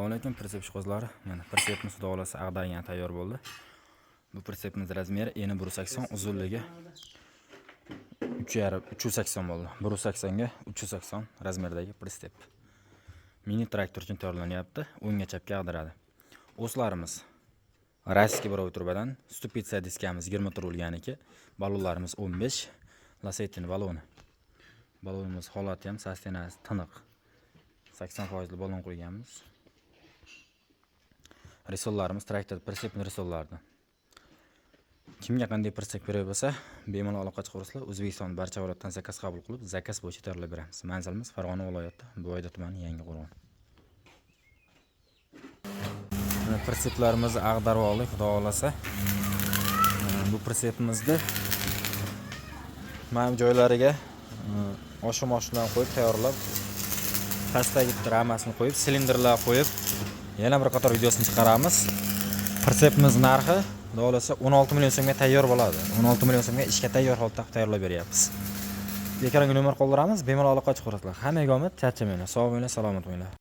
Assalomu alaykum pritsep ishqibozlari. Mana pritsepimiz xudo xolasa ag'dargan tayyor bo'ldi. Bu pritsepimiz razmeri eni 180, uzunligi 380 bo'ldi. 180 ga 380 razmerdagi pritsep. Mini traktor uchun tayyorlanyapti. O'ngga chapga ag'daradi. O'slarimiz Rossiya birovi turbadan, stupitsa diskamiz 20 turilganiki, balonlarimiz 15, Lasetin baloni. Balonimiz holati ham sastenasi tiniq. 80% balon qo'yganmiz. Risollarimiz traktor pritsepni risollaridan. Kimga qanday pritsep kerak bo'lsa, bemalol aloqa chiqarsizlar. O'zbekiston barcha viloyatdan zakaz qabul qilib, zakaz bo'yicha tayyorlab beramiz. Manzilimiz Farg'ona viloyati, Buvoyda tumani, Yangiqo'rg'on. Mana pritseplarimizni ag'darib oldik, xudo xolasa. Bu pritsepimizni mana joylariga oshim-oshimdan qo'yib tayyorlab, pastdagi ramasini qo'yib, silindrlar qo'yib, yana bir qator videosini chiqaramiz. Pritsepimiz narxi xudo xolasa 16 million so'mga tayyor bo'ladi. 16 million so'mga ishga tayyor holatda tayyorlab beryapmiz. Ekranga nomer qoldiramiz, bemalol aloqa chiqarasizlar. Hammaga omad, charchamanglar, sog' bo'linglar, salomat bo'linglar.